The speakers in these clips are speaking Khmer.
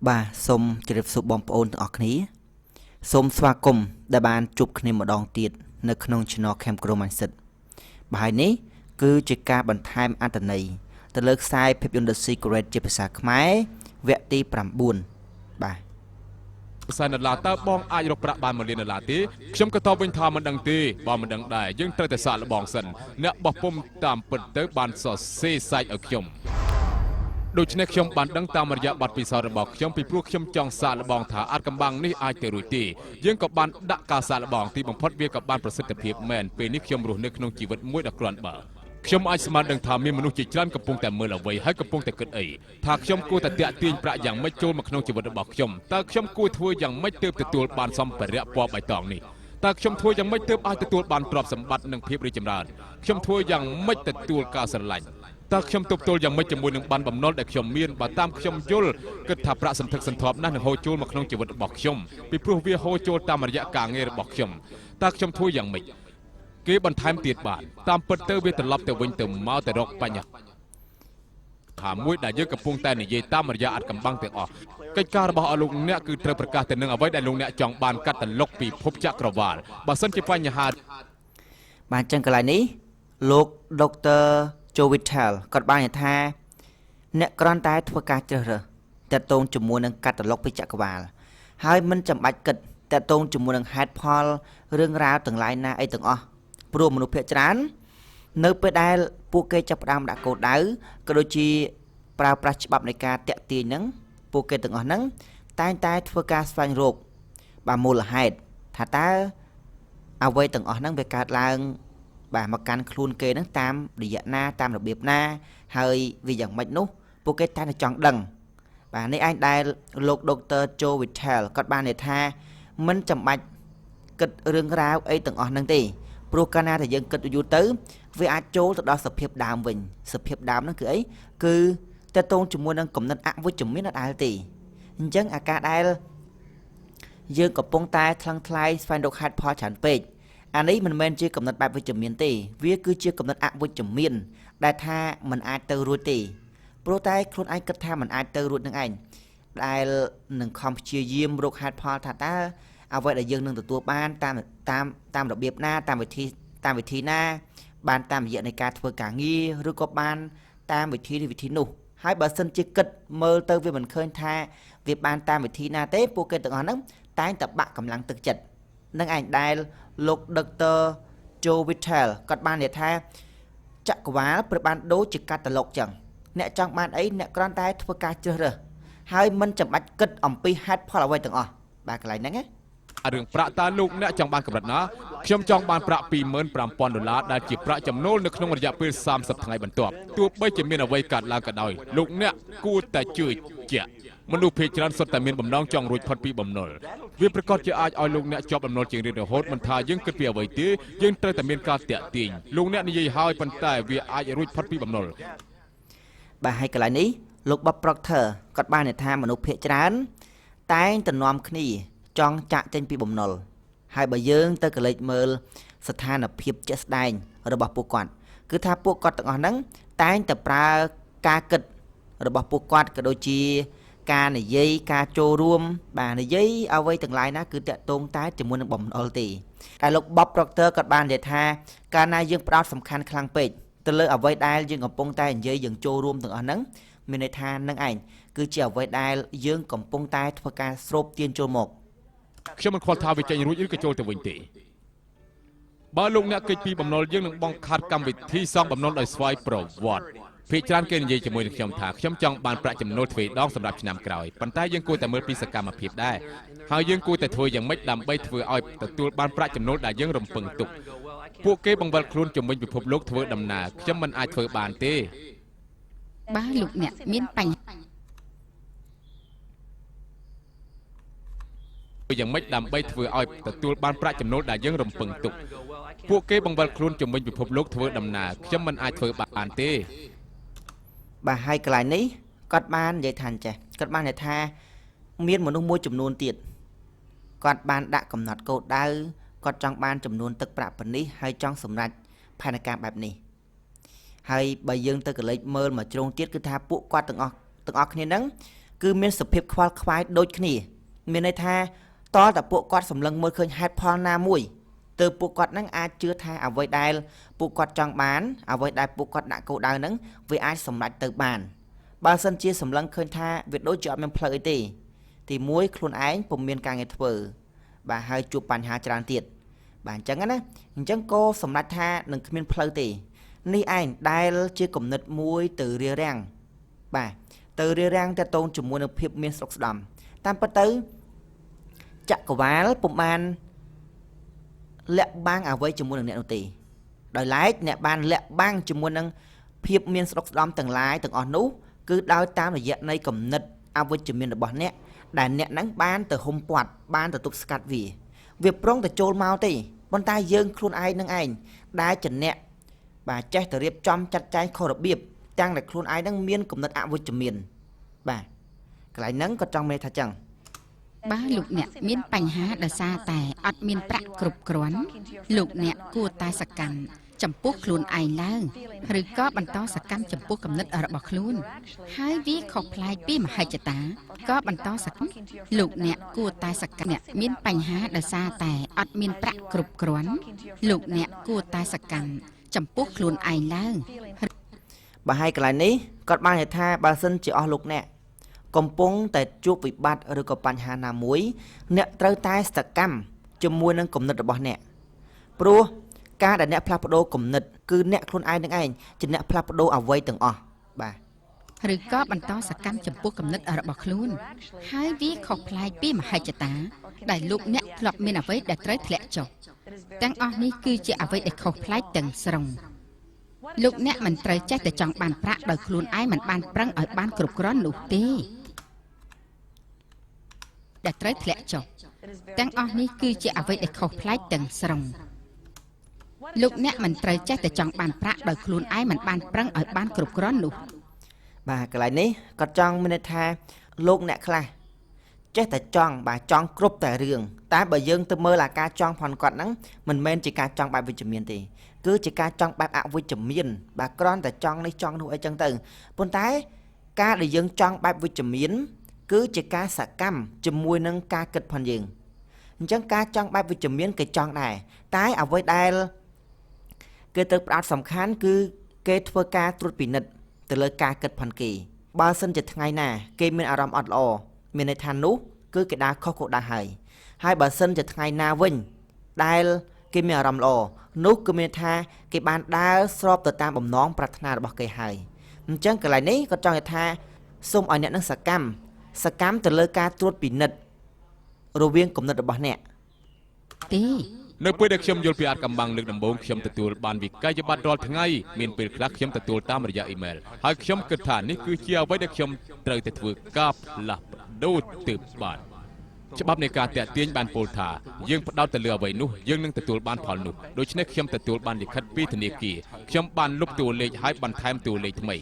បាទសូមជម្រាបសួរបងប្អូនទាំងអស់គ្នាសូមស្វាគមន៍ដែលបានជួបគ្នាម្ដងទៀតនៅក្នុង Channel ខេមក្រមអញ្សិតបាទហើយនេះគឺជាការបន្ថែមអត្ថន័យទៅលើខ្សែភាពយន្ត The Secret ជាភាសាខ្មែរវគ្គទី9បាទផ្សាយដុល្លារតើបងអាចរកប្រាក់បាន1លានដុល្លារទេខ្ញុំក៏តបវិញថាមិនដឹងទេបើមិនដឹងដែរយើងត្រូវតែសាកល្បងសិនអ្នកបោះពុំតាមពិតទៅបានសរសេរសាច់ឲ្យខ្ញុំដូច្នេះខ្ញុំបានដឹងតាមរយៈបទពិសោធន៍របស់ខ្ញុំពីព្រោះខ្ញុំចង់សាកល្បងថាអាចកំបាំងនេះអាចទៅរួចទេយើងក៏បានដាក់ការសាកល្បងទីបំផុតវាក៏បានប្រសិទ្ធភាពមែនពេលនេះខ្ញុំរស់នៅក្នុងជីវិតមួយដ៏គ្រាន់បើខ្ញុំអាចស្មានដឹងថាមានមនុស្សជាច្រើនកំពុងតែមើលអ្វីហើយកំពុងតែគិតអីថាខ្ញុំគួរតែតាក់ទាញប្រាក់យ៉ាងម៉េចចូលមកក្នុងជីវិតរបស់ខ្ញុំតើខ្ញុំគួរធ្វើយ៉ាងម៉េចទើបទទួលបានសម្ភារៈពណ៌បៃតងនេះតើខ្ញុំធ្វើយ៉ាងម៉េចទើបអាចទទួលបានទ្រព្យសម្បត្តិនិងភាពរីកចម្រើនខ្ញុំធ្វើយ៉ាងម៉េចទទួលការស្រឡាញ់តើខ្ញុំទប់ទល់យ៉ាងម៉េចជាមួយនឹងបានបំណុលដែលខ្ញុំមានបើតាមខ្ញុំយល់គិតថាប្រាក់សន្ធឹកសន្ធាប់ណាស់នឹងហូរចូលមកក្នុងជីវិតរបស់ខ្ញុំពីព្រោះវាហូរចូលតាមរយៈការងាររបស់ខ្ញុំតើខ្ញុំធ្វើយ៉ាងម៉េចគេបន្ថែមទៀតបានតាមពិតទៅវាត្រឡប់ទៅវិញទៅមកទៅរកបញ្ហាមួយដែលយើងកំពុងតែនិយាយតាមរយៈអត្ថកម្បាំងទាំងអស់កិច្ចការរបស់អស់លោកអ្នកគឺត្រូវប្រកាសទៅនឹងអ្វីដែលលោកអ្នកចង់បានកាត់តលុកពីភពចក្រវាឡបើសិនជាបញ្ហាបាទចឹងកន្លែងនេះលោក Dr. Jovital គាត់បាននិយាយថាអ្នកគ្រាន់តែធ្វើការជ្រើសរើសតាក់ទងជាមួយនឹងកាត់តលុកពីចក្រវាឡហើយមិនចាំបាច់គិតតាក់ទងជាមួយនឹងហេតុផលរឿងរ៉ាវទាំងឡាយណាអីទាំងអស់ព្រោះមនុស្សភាគច្រើននៅពេលដែលពួកគេចាប់ផ្ដើមដាក់គោលដៅក៏ដូចជាប្រើប្រាស់ច្បាប់នៃការតាក់ទាញហ្នឹងពួកគេទាំងអស់ហ្នឹងតែងតែធ្វើការស្វែងរកបាទមូលហេតុថាតើអ្វីទាំងអស់ហ្នឹងវាកើតឡើងបាទមកកាន់ខ្លួនគេហ្នឹងតាមរយៈណាតាមរបៀបណាហើយវាយ៉ាងម៉េចនោះពួកគេតែចង់ដឹងបាទនេះឯងដែលលោក Dr. Jovital គាត់បាននិយាយថាមិនចាំបាច់គិតរឿងរ៉ាវអីទាំងអស់ហ្នឹងទេព្រោះកាលណាដែលយើងគិតយូរទៅវាអាចចូលទៅដល់សភាពដើមវិញសភាពដើមហ្នឹងគឺអីគឺតើតងជាមួយនឹងគំនិតអវិជ្ជមានអត់ដែរទេអញ្ចឹងអាការដែលយើងកំពុងតែថ្លឹងថ្លែងស្វែងរកហេតុផលច្រើនពេកអានេះមិនមែនជាគំនិតបែបវិជ្ជមានទេវាគឺជាគំនិតអវិជ្ជមានដែលថាมันអាចទៅរួចទេព្រោះតែខ្លួនឯងគិតថាมันអាចទៅរួចនឹងឯងដែលនឹងខំព្យាយាមរកហេតុផលថាតើអ្វីដែលយើងនឹងទទួលបានតាមរបៀបណាតាមវិធីណាបានតាមរយៈនៃការធ្វើការងារឬក៏បានតាមវិធីនោះហើយបើសិនជាគិតមើលទៅវាមិនឃើញថាវាបានតាមវិធីណាទេពួកគេទាំងអស់ហ្នឹងតែងតែបាក់កម្លាំងទឹកចិត្តនឹងឯងដែលលោក Dr. Jovital គាត់បាននិយាយថាចក្រវាឡប្រៀបបានដូចជាកាតាឡុកចឹងអ្នកចង់បានអីអ្នកគ្រាន់តែធ្វើការជ្រើសរើសហើយមិនចាំបាច់គិតអំពីហេតុផលអ្វីទាំងអស់បាទកន្លែងហ្នឹងណារឿងប្រាក់តើលោកអ្នកចង់បានកម្រិតណាខ្ញុំចង់បានប្រាក់$25,000ដែលជាប្រាក់ចំណូលនៅក្នុងរយៈពេល30ថ្ងៃបន្ទាប់ទោះបីជាមានអ្វីកើតឡើងក៏ដោយលោកអ្នកគួរតែជឿជាក់មនុស្សភាគច្រើនសុទ្ធតែមានបំណងចង់រួចផុតពីបំណុលវាប្រកាសជាអាចឲ្យលោកអ្នកជាប់បំណុលជារៀងរហូតមិនថាយើងគិតពីអ្វីទេយើងត្រូវតែមានការតាក់ទាញលោកអ្នកនិយាយហើយប៉ុន្តែវាអាចរួចផុតពីបំណុលបាទហើយកន្លែងនេះលោក Proctor គាត់បាននិយាយថាមនុស្សភាគច្រើនតែងតែនាំគ្នាចង់ចាក់ចេញពីបំណុលហើយបើយើងទៅកលេចមើលស្ថានភាពជាក់ស្ដែងរបស់ពួកគាត់គឺថាពួកគាត់ទាំងអស់ហ្នឹងតែងតែប្រើការគិតរបស់ពួកគាត់ក៏ដូចជាការនិយាយការចូលរួមបាទនិយាយអ្វីទាំងឡាយណាគឺតាក់ទងតែជាមួយនឹងបំណុលទេតែលោក Proctor គាត់បាននិយាយថាកាលណាយើងផ្ដោតសំខាន់ខ្លាំងពេកទៅលើអ្វីដែលយើងកំពុងតែនិយាយយើងចូលរួមទាំងអស់ហ្នឹងមានន័យថានឹងឯងគឺជាអ្វីដែលយើងកំពុងតែធ្វើការស្រូបទាញចូលមកខ្ញុំមិនខ្វល់ថាវាចេញរួចឬក៏ចូលទៅវិញទេបើលោកអ្នកគេចពីបំណុលយើងនឹងបង្ខាត់កម្មវិធីសងបំណុលដោយស្វ័យប្រវត្តិភាគច្រើនគេនិយាយជាមួយនឹងខ្ញុំថាខ្ញុំចង់បានប្រាក់ចំណូលទ្វេដងសម្រាប់ឆ្នាំក្រោយប៉ុន្តែយើងគួរតែមើលពីសកម្មភាពដែរហើយយើងគួរតែធ្វើយ៉ាងម៉េចដើម្បីធ្វើឲ្យទទួលបានប្រាក់ចំណូលដែលយើងរំពឹងទុកពួកគេបង្វិលខ្លួនជំនាញពិភពលោកធ្វើដំណើរខ្ញុំមិនអាចធ្វើបានទេបាទលោកអ្នកមានបញ្ហាយ៉ាងម៉េចដើម្បីធ្វើឲ្យទទួលបានប្រាក់ចំណូលដែលយើងរំពឹងទុកពួកគេបង្វិលខ្លួនជំនាញពិភពលោកធ្វើដំណើរខ្ញុំមិនអាចធ្វើបានទេបាទហើយកន្លែងនេះគាត់បាននិយាយថាចេះគាត់បាននិយាយថាមានមនុស្សមួយចំនួនទៀតគាត់បានដាក់កំណត់គោលដៅគាត់ចង់បានចំនួនទឹកប្រាក់ប៉ុណ្នេះហើយចង់សម្រេចផែនការបែបនេះហើយបើយើងទៅកលេចមើលមកជ្រុងទៀតគឺថាពួកគាត់ទាំងអស់គ្នាហ្នឹង គឺមានសភាពខ្វល់ខ្វាយដូចគ្នាមានន័យថាតើតើពួកគាត់សម្លឹងមើលឃើញហេតុផលណាមួយទើបពួកគាត់នឹងអាចជឿថាអ្វីដែលពួកគាត់ចង់បានអ្វីដែលពួកគាត់ដាក់គោលដៅនឹងវាអាចសម្រេចទៅបានបើសិនជាសម្លឹងឃើញថាវាដូចជាអត់មានផ្លូវអីទេទី1ខ្លួនឯងពុំមានការងារធ្វើបាទហើយជួបបញ្ហាច្រើនទៀតបាទអញ្ចឹងណាអញ្ចឹងក៏សម្រេចថានឹងគ្មានផ្លូវទេនេះឯងដែលជាគំនិតមួយទៅរារាំងបាទទៅរារាំងតទៅជាមួយនឹងភាពមានស្រុកស្ដំតាមពិតទៅចក្រវាលពុំបានលាក់បាំងអ្វីជាមួយនឹងអ្នកនោះទេដោយឡែកអ្នកបានលាក់បាំងជាមួយនឹងភាពមានស្រុកស្ដំទាំងឡាយទាំងអស់នោះគឺដោយតាមរយៈនៃគំនិតអវិជ្ជមានរបស់អ្នកដែលអ្នកនឹងបានទៅហុំព័ទ្ធបានទៅទប់ស្កាត់វាប្រុងទៅចូលមកទេប៉ុន្តែយើងខ្លួនឯងនឹងឯងដែលជាអ្នកបាទចេះតែរៀបចំចាត់ចែងខុសរបៀបទាំងតែខ្លួនឯងនឹងមានគំនិតអវិជ្ជមានបាទកន្លែងហ្នឹងក៏ចង់មានថាចឹងបើលោកអ្នកមានបញ្ហាដោយសារតែអត់មានប្រាក់គ្រប់គ្រាន់លោកអ្នកគួរតែសកម្មចំពោះខ្លួនឯងឡើងឬក៏បន្តសកម្មចំពោះគំនិតរបស់ខ្លួនហើយវាខុសប្លែកពីមហិច្ឆតាក៏បន្តសកម្មលោកអ្នកគួរតែសកម្មអ្នកមានបញ្ហាដោយសារតែអត់មានប្រាក់គ្រប់គ្រាន់លោកអ្នកគួរតែសកម្មចំពោះខ្លួនឯងឡើងបើហើយកន្លែងនេះគាត់បាននិយាយថាបើសិនជាអស់លោកអ្នកកំពុងតែជួបវិបត្តិឬក៏បញ្ហាណាមួយអ្នកត្រូវតែសកម្មជាមួយនឹងគំនិតរបស់អ្នកព្រោះការដែលអ្នកផ្លាស់ប្ដូរគំនិតគឺអ្នកខ្លួនឯងនឹងឯងជាអ្នកផ្លាស់ប្ដូរអ្វីទាំងអស់បាទឬក៏បន្តសកម្មចំពោះគំនិតរបស់ខ្លួនហើយវាខុសប្លែកពីមហិច្ឆតាដែលលោកអ្នកធ្លាប់មានអ្វីដែលត្រូវធ្លាក់ចុះទាំងអស់នេះគឺជាអ្វីដែលខុសប្លែកទាំងស្រុងលោកអ្នកមិនត្រូវចេះតែចង់បានប្រាក់ដោយខ្លួនឯងមិនបានប្រឹងឲ្យបានគ្រប់គ្រាន់នោះទេដែលត្រូវធ្លាក់ចុះទាំងអស់នេះគឺជាអ្វីដែលខុសប្លែកទាំងស្រុងលោកអ្នកមិនត្រូវចេះតែចង់បានប្រាក់ដោយខ្លួនឯងមិនបានប្រឹងឲ្យបានគ្រប់គ្រាន់នោះបាទកន្លែងនេះគាត់ចង់មានន័យថាលោកអ្នកខ្លះចេះតែចង់បាទចង់គ្រប់តែរឿងតែបើយើងទៅមើលអាការចង់ផងគាត់ហ្នឹងមិនមែនជាការចង់បែបវិជ្ជមានទេគឺជាការចង់បែបអវិជ្ជមានបាទគ្រាន់តែចង់នេះចង់នោះអីចឹងទៅប៉ុន្តែការដែលយើងចង់បែបវិជ្ជមានគឺជាការសកម្មជាមួយនឹងការគិតផងយើងអញ្ចឹងការចង់បែបវិជ្ជមានគេចង់ដែរតែអ្វីដែលគេត្រូវផ្ដោតសំខាន់គឺគេធ្វើការត្រួតពិនិត្យទៅលើការគិតផងគេបើសិនជាថ្ងៃណាគេមានអារម្មណ៍អត់ល្អមានន័យថានោះគឺគេដើរខុសគោលដៅហើយបើសិនជាថ្ងៃណាវិញដែលគេមានអារម្មណ៍ល្អនោះគឺមានថាគេបានដើរស្របទៅតាមបំណងប្រាថ្នារបស់គេហើយអញ្ចឹងកន្លែងនេះក៏ចង់និយាយថាសូមឲ្យអ្នកនឹងសកម្មទៅលើការត្រួតពិនិត្យរវាងគំនិតរបស់អ្នកទេនៅពេលដែលខ្ញុំយល់ពីអត្ថកម្បាំងលើកដំបូងខ្ញុំទទួលបានវិក័យប័ត្ររាល់ថ្ងៃមានពេលខ្លះខ្ញុំទទួលតាមរយៈអ៊ីមែលហើយខ្ញុំគិតថានេះគឺជាអ្វីដែលខ្ញុំត្រូវតែធ្វើការផ្លាស់ប្ដូរទើបបានច្បាប់នៃការតាក់ទាញបានពោលថាយើងផ្ដោតទៅលើអ្វីនោះយើងនឹងទទួលបានផលនោះដូច្នេះខ្ញុំទទួលបានលិខិតពីធនាគារខ្ញុំបានលុបតួលេខហើយបន្ថែមតួលេខថ្មី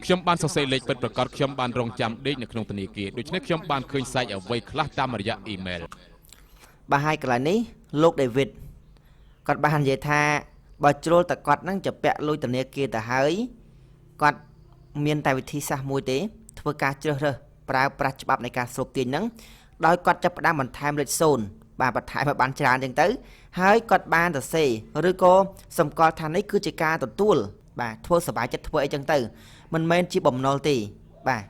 ខ្ញុំបានសរសេរលេខពិតប្រាកដខ្ញុំបានរងចាំដេកនៅក្នុងធនាគារដូច្នេះខ្ញុំបានឃើញសាច់អ្វីខ្លះតាមរយៈអ៊ីមែលបាទហើយកន្លែងនេះលោកដេវីតគាត់បាននិយាយថាបើជ្រុលតែគាត់នឹងจะពាក់លុយធនាគារទៅហើយគាត់មានតែវិធីសាស្ត្រមួយទេធ្វើការជ្រើសរើសប្រើប្រាស់ច្បាប់នៃការស្រូបទាញហ្នឹងដោយគាត់ចាប់ផ្ដើមបន្ថែមលេខ0បាទបន្ថែមឲ្យបានច្រើនចឹងទៅហើយគាត់បានសរសេរឬក៏សម្គាល់ថានេះគឺជាការទទួលបាទធ្វើសบายចិត្តធ្វើអីចឹងទៅមិនមែនជាបំណុលទេបាទ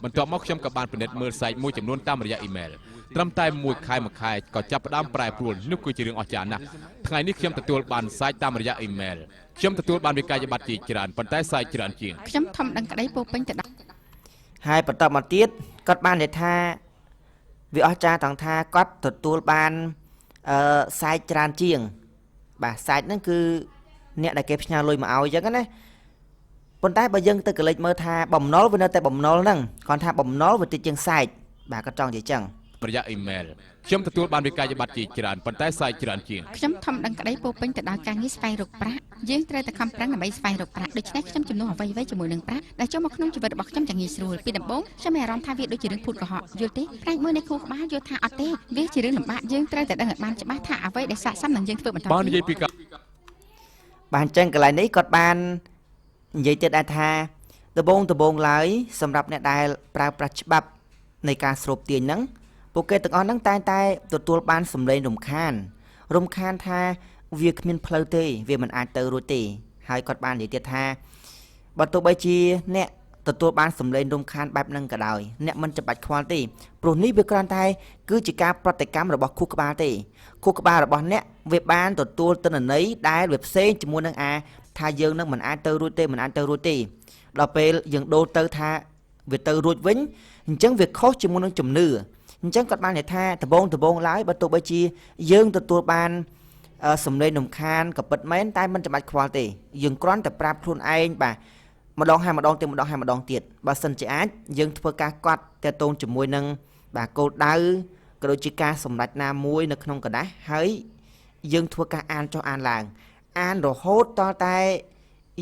បន្ទាប់មកខ្ញុំក៏បានពិនិត្យមើលសាច់មួយចំនួនតាមរយៈអ៊ីមែលត្រឹមតែមួយខែក៏ចាប់ផ្ដើមប្រែប្រួលនោះគឺជារឿងអស្ចារ្យណាស់ថ្ងៃនេះខ្ញុំទទួលបានសាច់តាមរយៈអ៊ីមែលខ្ញុំទទួលបានវិក័យប័ត្រជាច្រើនប៉ុន្តែសាច់ច្រើនជាងខ្ញុំធំដឹងក្តីពោពេញទៅដល់ហើយបន្តមកទៀតគាត់បាននិយាយថាវាអស្ចារ្យទាំងថាគាត់ទទួលបានសាច់ច្រើនជាងបាទសាច់ហ្នឹងគឺអ្នកដែលគេផ្ញើលុយមកឲ្យអញ្ចឹងណាប៉ុន្តែបើយើងទៅកលេចមើលថាបំណុលវានៅតែបំណុលហ្នឹងគាត់ថាបំណុលវាតិចជាងសាច់បាទគាត់ចង់និយាយចឹងរយៈអ៊ីមែលខ្ញុំទទួលបានវិក័យប័ត្រជាច្រើនប៉ុន្តែសាច់ច្រើនជាងខ្ញុំធំដឹងក្តីពោពេញទៅដល់ការងារស្វែងរកប្រាក់យើងត្រូវតែខំប្រឹងដើម្បីស្វែងរកប្រាក់ដូច្នេះខ្ញុំជំនួសអ្វីៗជាមួយនឹងប្រាក់ដែលចូលមកក្នុងជីវិតរបស់ខ្ញុំយ៉ាងងាយស្រួលពីដំបូងខ្ញុំមានអារម្មណ៍ថាវាដូចជារឿងភូតកុហកយល់ទេផ្នែកមួយនៃគូក្បាលយល់ថាអត់ទេវាជារឿងលំបាកយើងត្រូវតែដឹងឲ្យបានច្បាស់ថាអ្វីដែលស័ក្តិសមនឹងយើងធ្វើបន្តបាននិយាយពីបាទអញ្ចឹងកន្លែងនេះគាត់បាននិយាយទៀតដែរថាដំបូងឡើយសម្រាប់អ្នកដែលប្រើប្រាស់ច្បាប់ នៃការស្រូបទាញហ្នឹងពួកគេទាំងអស់ហ្នឹងតែទទួលបានសម្លេងរំខានថាវាគ្មានផ្លូវទេវាមិនអាចទៅរួចទេហើយគាត់បាននិយាយទៀតថាបើទោះបីជាអ្នកទទួលបានសម្លេងរំខានបែបហ្នឹងក៏ដោយអ្នកមិនចាំបាច់ខ្វល់ទេព្រោះនេះវាគ្រាន់តែគឺជាការប្រតិកម្មរបស់ខួរក្បាលទេខួរក្បាលរបស់អ្នកវាបានទទួលទិន្នន័យដែលវាផ្សេងជាមួយនឹងថាយើងនឹងមិនអាចទៅរួចទេដល់ពេលយើងដូរទៅថាវាទៅរួចវិញអញ្ចឹងវាខុសជាមួយនឹងជំនឿអញ្ចឹងគាត់បាននិយាយថាដំបងឡើយបើទោះបីជាយើងទទួលបានសម្លេងរំខានក៏ពិតមែនតែមិនចាំបាច់ខ្វល់ទេយើងគ្រាន់តែប្រាប់ខ្លួនឯងបាទម្ដងហើយម្ដងទៀតបើសិនជាអាចយើងធ្វើការកត់តេតូនជាមួយនឹងបាទគោលដៅក៏ដូចជាការសម្រេចណាមួយនៅក្នុងกระดาษហើយយើងធ្វើការអានចុះអានឡើងអានរហូតតតែ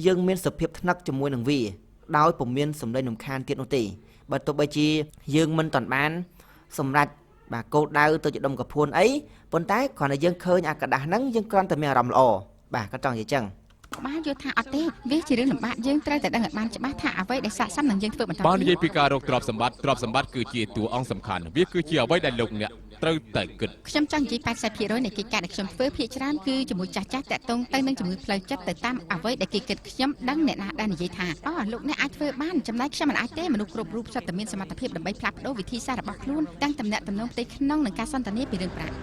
យើងមានសភាពថ្នឹកជាមួយនឹងវាដោយពុំមានសម្លេងរំខានទៀតនោះទេបើទោះបីជាយើងមិនតាន់បានសម្រេចបាទគោលដៅទៅជាដុំកពួនអីប៉ុន្តែគ្រាន់តែយើងឃើញអាกระดาษហ្នឹងយើងគ្រាន់តែមានអារម្មណ៍ល្អបាទក៏ចង់និយាយចឹងបានយល់ថាអត់ទេវាជារឿងលំបាកយើងត្រូវតែដឹងឲ្យបានច្បាស់ថាអ្វីដែលស័ក្តិសមនឹងយើងធ្វើបន្តបាននិយាយពីការរកទ្រព្យសម្បត្តិគឺជាតួអង្គសំខាន់វាគឺជាអ្វីដែលលោកអ្នកត្រូវតែគិតខ្ញុំចង់និយាយ80%នៃកិច្ចការដែលខ្ញុំធ្វើភាគច្រើនគឺជាមួយចាស់តាក់ទងទៅនឹងជំងឺផ្លូវចិត្តទៅតាមអ្វីដែលគេគិតខ្ញុំដឹងអ្នកណាដែលនិយាយថាលោកអ្នកអាចធ្វើបានចំណែកខ្ញុំមិនអាចទេមនុស្សគ្រប់រូបសុទ្ធតែមានសមត្ថភាពដើម្បីផ្លាស់ប្ដូរវិធីសាស្ត្ររបស់ខ្លួនទាំងតំណែងផ្ទៃក្នុងនិងការសន្ទនាពីរឿងប្រាក់